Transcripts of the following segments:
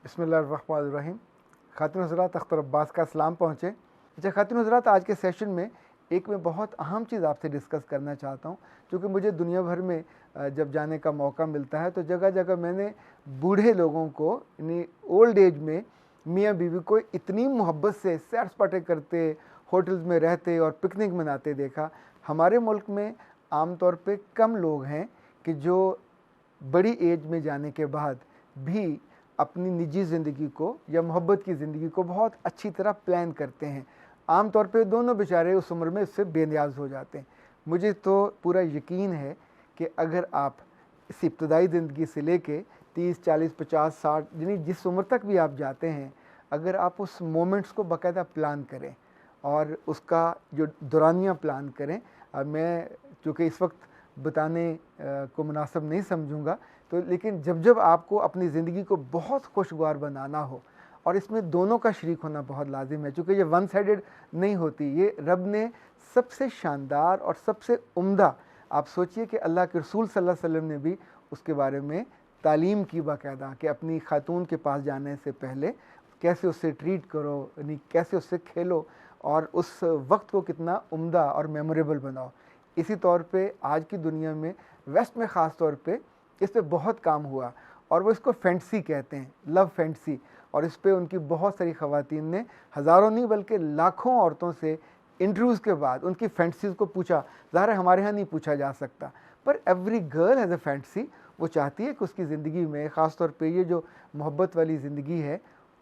बिस्मिल्लाहिर्रहमानिर्रहीम। ख़ातिन हज़रात, अख्तर अब्बास का सलाम पहुँचे। अच्छा ख़ातिन हज़रात, आज के सेशन में मैं बहुत अहम चीज़ आपसे डिस्कस करना चाहता हूँ, क्योंकि मुझे दुनिया भर में जब जाने का मौका मिलता है तो जगह जगह मैंने बूढ़े लोगों को, यानी ओल्ड एज में मियाँ बीवी को इतनी मोहब्बत से सैर सपाटे करते, होटल्स में रहते और पिकनिक मनाते देखा। हमारे मुल्क में आम तौर पे कम लोग हैं कि जो बड़ी एज में जाने के बाद भी अपनी निजी ज़िंदगी को या मोहब्बत की ज़िंदगी को बहुत अच्छी तरह प्लान करते हैं। आम तौर पे दोनों बेचारे उस उम्र में इससे बेनियाज हो जाते हैं। मुझे तो पूरा यकीन है कि अगर आप इस इब्तदाई ज़िंदगी से लेके 30, 40, 50, 60 यानी जिस उम्र तक भी आप जाते हैं, अगर आप उस मोमेंट्स को बाकायदा प्लान करें और उसका जो दौरानिया प्लान करें, मैं चूँकि इस वक्त बताने को मुनासिब नहीं समझूंगा, तो लेकिन जब जब आपको अपनी ज़िंदगी को बहुत खुशगवार बनाना हो, और इसमें दोनों का शरीक होना बहुत लाजिम है, चूँकि ये वन साइडेड नहीं होती। ये रब ने सबसे शानदार और सबसे उम्दा, आप सोचिए कि अल्लाह के रसूल सल्लल्लाहु अलैहि वसल्लम ने भी उसके बारे में तालीम की बाकायदा, कि अपनी खातून के पास जाने से पहले कैसे उससे ट्रीट करो, यानी कैसे उससे खेलो और उस वक्त को कितना उम्दा और मेमोरेबल बनाओ। इसी तौर पे आज की दुनिया में, वेस्ट में ख़ास तौर पे इस पे बहुत काम हुआ, और वो इसको फैंटसी कहते हैं, लव फैंटसी। और इस पे उनकी बहुत सारी ख़वातीन ने हज़ारों नहीं बल्कि लाखों औरतों से इंटरव्यूज़ के बाद उनकी फैंटसीज़ को पूछा। ज़ाहिर है हमारे यहाँ नहीं पूछा जा सकता, पर every girl has a fantasy. वो चाहती है कि उसकी ज़िंदगी में ख़ास तौर पे ये जो मोहब्बत वाली ज़िंदगी है,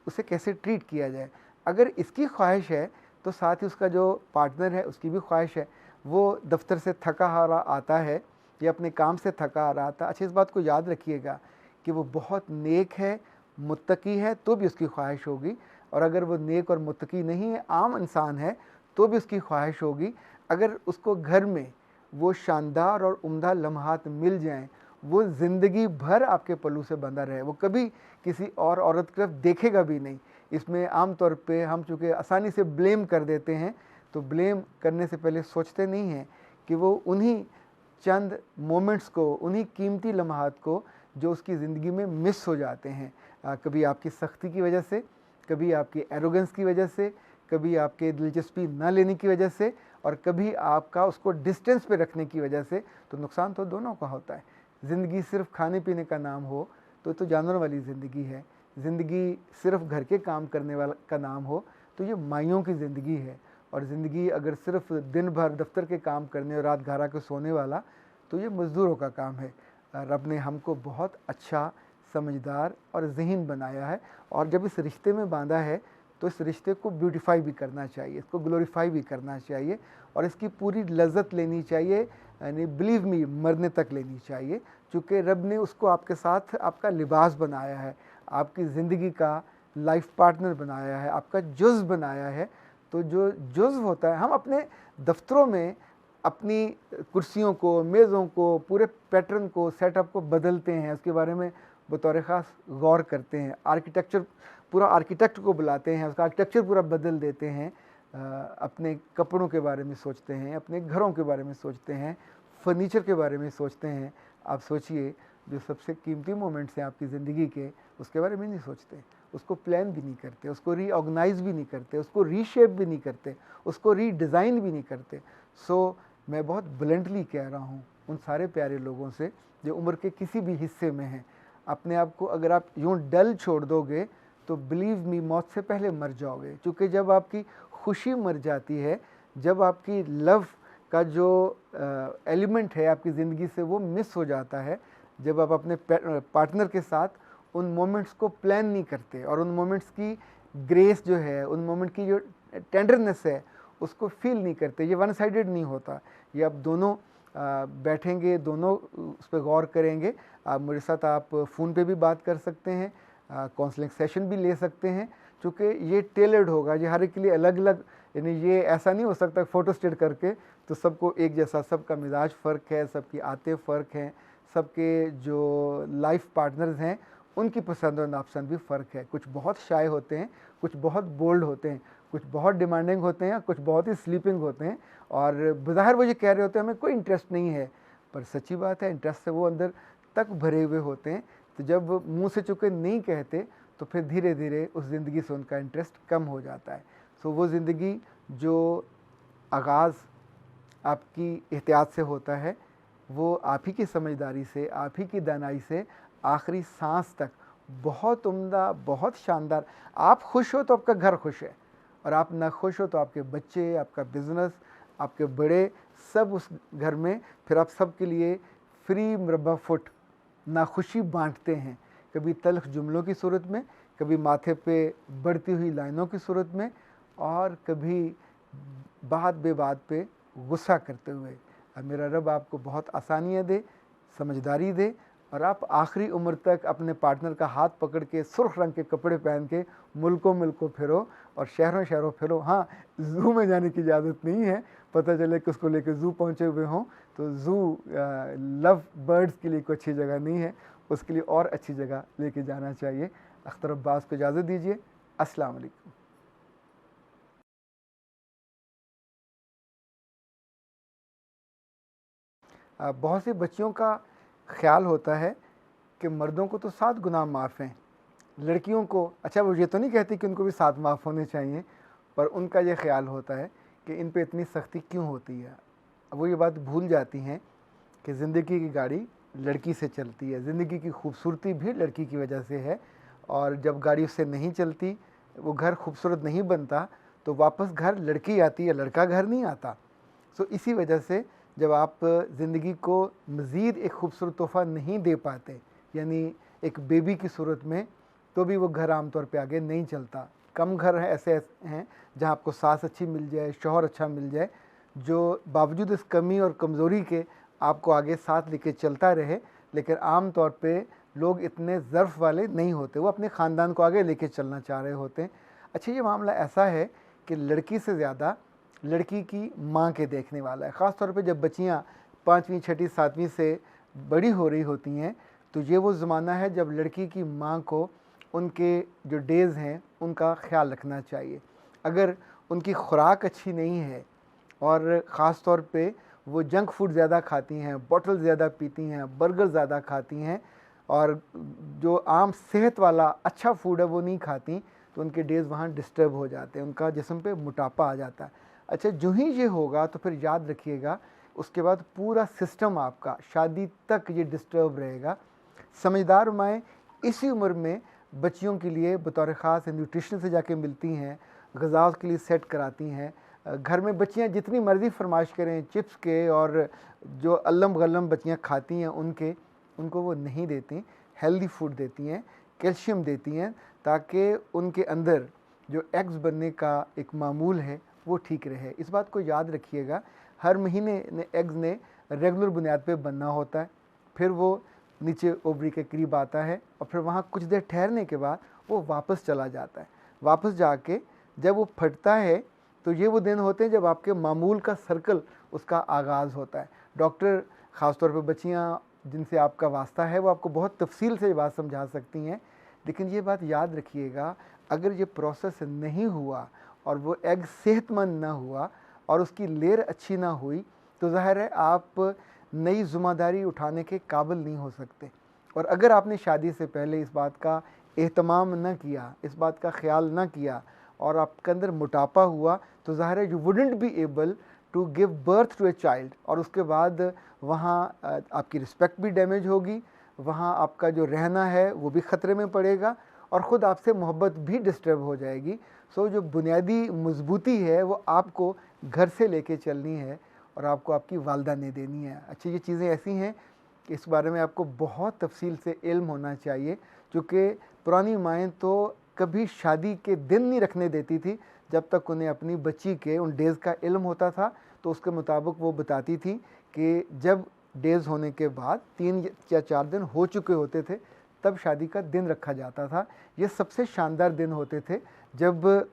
उसे कैसे ट्रीट किया जाए। अगर इसकी ख्वाहिश है तो साथ ही उसका जो पार्टनर है उसकी भी ख्वाहिश है। वो दफ्तर से थका हारा आता है या अपने काम से थका आ रहा था, अच्छा इस बात को याद रखिएगा कि वो बहुत नेक है, मुत्तकी है, तो भी उसकी ख्वाहिश होगी। और अगर वो नेक और मुत्तकी नहीं है, आम इंसान है, तो भी उसकी ख्वाहिश होगी। अगर उसको घर में वो शानदार और उम्दा लम्हात मिल जाएं, वो ज़िंदगी भर आपके पल्लू से बंधा रहे, वो कभी किसी और औरत की तरफ देखेगा भी नहीं। इसमें आम तौर पे हम चूँकि आसानी से ब्लेम कर देते हैं, तो ब्लेम करने से पहले सोचते नहीं हैं कि वो उन्हीं चंद मोमेंट्स को, उन्हीं कीमती लम्हात को जो उसकी ज़िंदगी में मिस हो जाते हैं, कभी आपकी सख्ती की वजह से, कभी आपकी एरोगेंस की वजह से, कभी आपके दिलचस्पी न लेने की वजह से, और कभी आपका उसको डिस्टेंस पे रखने की वजह से। तो नुकसान तो दोनों का होता है। ज़िंदगी सिर्फ खाने पीने का नाम हो तो जानवर वाली ज़िंदगी है। ज़िंदगी सिर्फ घर के काम करने वाला का नाम हो तो ये माइयों की ज़िंदगी है। और ज़िंदगी अगर सिर्फ दिन भर दफ्तर के काम करने और रात घर आके सोने वाला, तो ये मज़दूरों का काम है। रब ने हमको बहुत अच्छा, समझदार और ज़हीन बनाया है, और जब इस रिश्ते में बांधा है तो इस रिश्ते को ब्यूटीफाई भी करना चाहिए, इसको ग्लोरीफाई भी करना चाहिए, और इसकी पूरी लज्जत लेनी चाहिए, यानी बिलीव मी, मरने तक लेनी चाहिए। चूँकि रब ने उसको आपके साथ आपका लिबास बनाया है, आपकी ज़िंदगी का लाइफ पार्टनर बनाया है, आपका जुज़ बनाया है। तो जो जुज़ होता है, हम अपने दफ्तरों में अपनी कुर्सियों को, मेज़ों को, पूरे पैटर्न को, सेटअप को बदलते हैं, उसके बारे में बतौर ख़ास गौर करते हैं। आर्किटेक्चर, पूरा आर्किटेक्ट को बुलाते हैं, उसका आर्किटेक्चर पूरा बदल देते हैं। अपने कपड़ों के बारे में सोचते हैं, अपने घरों के बारे में सोचते हैं, फर्नीचर के बारे में सोचते हैं। आप सोचिए, जो सबसे कीमती मोमेंट्स हैं आपकी ज़िंदगी के, उसके बारे में नहीं सोचते, उसको प्लान भी नहीं करते, उसको रीऑर्गेनाइज भी नहीं करते, उसको रीशेप भी नहीं करते, उसको रीडिज़ाइन भी नहीं करते। सो मैं बहुत ब्लंटली कह रहा हूँ उन सारे प्यारे लोगों से जो उम्र के किसी भी हिस्से में हैं, अपने आप को अगर आप यूँ डल छोड़ दोगे तो बिलीव मी, मौत से पहले मर जाओगे। क्योंकि जब आपकी खुशी मर जाती है, जब आपकी लव का जो एलिमेंट है आपकी ज़िंदगी से वो मिस हो जाता है, जब आप अपने पार्टनर के साथ उन मोमेंट्स को प्लान नहीं करते और उन मोमेंट्स की ग्रेस जो है, उन मोमेंट की जो टेंडरनेस है, उसको फील नहीं करते। ये वन साइडेड नहीं होता, ये आप दोनों बैठेंगे, दोनों उस पर गौर करेंगे। आप मेरे साथ आप फ़ोन पे भी बात कर सकते हैं, काउंसलिंग सेशन भी ले सकते हैं, चूँकि ये टेलर्ड होगा, ये हर एक के लिए अलग अलग, यानी ये ऐसा नहीं हो सकता फ़ोटो स्टेट करके तो सबको एक जैसा। सबका मिजाज फ़र्क है, सबकी आदतें फ़र्क हैं, सबके जो लाइफ पार्टनर्स हैं उनकी पसंद और नापसंद भी फ़र्क है। कुछ बहुत शाय होते हैं, कुछ बहुत बोल्ड होते हैं, कुछ बहुत डिमांडिंग होते हैं, कुछ बहुत ही स्लीपिंग होते हैं, और बज़ाहिर वो ये कह रहे होते हैं हमें कोई इंटरेस्ट नहीं है, पर सच्ची बात है इंटरेस्ट से वो अंदर तक भरे हुए होते हैं। तो जब मुंह से चूँकि नहीं कहते तो फिर धीरे धीरे उस ज़िंदगी से उनका इंटरेस्ट कम हो जाता है। सो वो ज़िंदगी जो आगाज़ आपकी एहतियात से होता है, वो आप ही की समझदारी से, आप ही की दानाई से आखिरी सांस तक बहुत उम्दा, बहुत शानदार। आप खुश हो तो आपका घर खुश है, और आप ना खुश हो तो आपके बच्चे, आपका बिज़नेस, आपके बड़े, सब उस घर में फिर आप सब के लिए फ्री मुरब्बा फुट नाखुशी बांटते हैं, कभी तल्ख जुमलों की सूरत में, कभी माथे पे बढ़ती हुई लाइनों की सूरत में, और कभी बात बेबात पे गुस्सा करते हुए। अब मेरा रब आपको बहुत आसानियाँ दे, समझदारी दे, और आप आखिरी उम्र तक अपने पार्टनर का हाथ पकड़ के सुर्ख रंग के कपड़े पहन के मुल्कों मुल्कों फिरो और शहरों शहरों फिरो। हाँ, ज़ू में जाने की इजाज़त नहीं है, पता चले कि उसको लेकर ज़ू पहुँचे हुए हों, तो ज़ू लव बर्ड्स के लिए कोई अच्छी जगह नहीं है, उसके लिए और अच्छी जगह लेके जाना चाहिए। अख्तर अब्बास को इजाज़त दीजिए। अस्सलाम वालेकुम। बहुत सी बच्चियों का ख्याल होता है कि मर्दों को तो 7 गुनाह माफ़ हैं, लड़कियों को, अच्छा वो ये तो नहीं कहती कि उनको भी 7 माफ़ होने चाहिए, पर उनका ये ख्याल होता है कि इन पे इतनी सख्ती क्यों होती है। अब वो ये बात भूल जाती हैं कि ज़िंदगी की गाड़ी लड़की से चलती है, ज़िंदगी की खूबसूरती भी लड़की की वजह से है, और जब गाड़ी उससे नहीं चलती, वो घर खूबसूरत नहीं बनता, तो वापस घर लड़की आती है, लड़का घर नहीं आता। सो इसी वजह से जब आप ज़िंदगी को मज़ीद एक खूबसूरत तोहफ़ा नहीं दे पाते, यानी एक बेबी की सूरत में, तो भी वो घर आमतौर पे आगे नहीं चलता। कम घर हैं ऐसे हैं जहाँ आपको सास अच्छी मिल जाए, शौहर अच्छा मिल जाए, जो बावजूद इस कमी और कमज़ोरी के आपको आगे साथ लेके चलता रहे, लेकिन आम तौर पे लोग इतने ज़र्फ़ वाले नहीं होते, वो अपने ख़ानदान को आगे लेके चलना चाह रहे होते हैं। अच्छा, ये मामला ऐसा है कि लड़की से ज़्यादा लड़की की माँ के देखने वाला है। ख़ास तौर पे जब बच्चियाँ 5वीं, 6ठी, 7वीं से बड़ी हो रही होती हैं, तो ये वो ज़माना है जब लड़की की माँ को उनके जो डेज़ हैं उनका ख़्याल रखना चाहिए। अगर उनकी खुराक अच्छी नहीं है, और ख़ास तौर पे वो जंक फूड ज़्यादा खाती हैं, बॉटल ज़्यादा पीती हैं, बर्गर ज़्यादा खाती हैं, और जो आम सेहत वाला अच्छा फूड है वो नहीं खाती, तो उनके डेज़ वहाँ डिस्टर्ब हो जाते हैं, उनका जिस्म पे मोटापा आ जाता है। अच्छा, जो ही ये होगा तो फिर याद रखिएगा, उसके बाद पूरा सिस्टम आपका शादी तक ये डिस्टर्ब रहेगा। समझदार माएँ इसी उम्र में बच्चियों के लिए बतौर ख़ास न्यूट्रिशन से जाके मिलती हैं, ग़िज़ा उसके लिए सेट कराती हैं। घर में बच्चियाँ जितनी मर्ज़ी फरमाइश करें चिप्स के, और जो अल्लम गल्लम बच्चियाँ खाती हैं उनको वो नहीं देती, हेल्दी फूड देती हैं, कैल्शियम देती हैं, ताकि उनके अंदर जो एग्स बनने का एक मामूल है वो ठीक रहे। इस बात को याद रखिएगा, हर महीने एग्स ने रेगुलर बुनियाद पे बनना होता है, फिर वो नीचे ओवरी के करीब आता है, और फिर वहाँ कुछ देर ठहरने के बाद वो वापस चला जाता है। वापस जाके जब वो फटता है, तो ये वो दिन होते हैं जब आपके मामूल का सर्कल उसका आगाज़ होता है। डॉक्टर, ख़ासतौर पर बच्चियाँ जिनसे आपका वास्ता है, वो आपको बहुत तफसील से ये बात समझा सकती हैं, लेकिन ये बात याद रखिएगा, अगर ये प्रोसेस नहीं हुआ और वो एग सेहतमंद ना हुआ और उसकी लेयर अच्छी ना हुई, तो ज़ाहिर है आप नई ज़िम्मेदारी उठाने के काबिल नहीं हो सकते। और अगर आपने शादी से पहले इस बात का एहतमाम न किया, इस बात का ख्याल न किया, और आपके अंदर मोटापा हुआ, तो ज़ाहिर है you wouldn't be able to give birth to a child, और उसके बाद वहाँ आपकी रिस्पेक्ट भी डैमेज होगी, वहाँ आपका जो रहना है वो भी ख़तरे में पड़ेगा, और ख़ुद आपसे मोहब्बत भी डिस्टर्ब हो जाएगी। सो जो बुनियादी मजबूती है वो आपको घर से लेके चलनी है, और आपको आपकी वालदा ने देनी है। अच्छा, ये चीज़ें ऐसी हैं कि इस बारे में आपको बहुत तफसील से इल्म होना चाहिए, चूँकि पुरानी माएँ तो कभी शादी के दिन नहीं रखने देती थी जब तक उन्हें अपनी बच्ची के उन डेज़ का इल्म होता था। तो उसके मुताबिक वो बताती थी कि जब डेज़ होने के बाद 3 या 4 दिन हो चुके होते थे, तब शादी का दिन रखा जाता था। ये सबसे शानदार दिन होते थे जब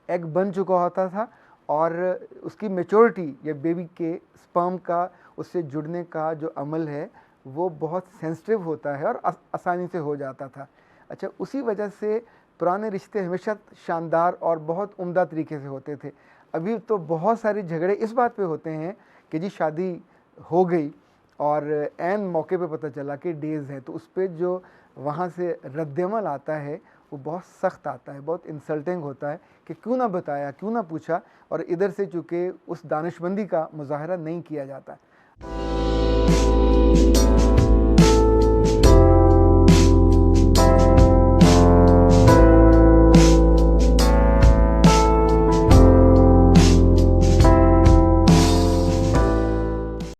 एग बन चुका होता था, और उसकी मैच्योरिटी या बेबी के स्पर्म का उससे जुड़ने का जो अमल है वो बहुत सेंसिटिव होता है और आसानी से हो जाता था। अच्छा, उसी वजह से पुराने रिश्ते हमेशा शानदार और बहुत उम्दा तरीके से होते थे। अभी तो बहुत सारे झगड़े इस बात पे होते हैं कि जी शादी हो गई और ऐन मौके पे पता चला कि डेज़ हैं, तो उस पर जो वहाँ से रद्दमल आता है वो बहुत सख्त आता है, बहुत इंसल्टिंग होता है कि क्यों ना बताया, क्यों ना पूछा, और इधर से चूँकि उस दानिशमंदी का मुज़ाहरा नहीं किया जाता है।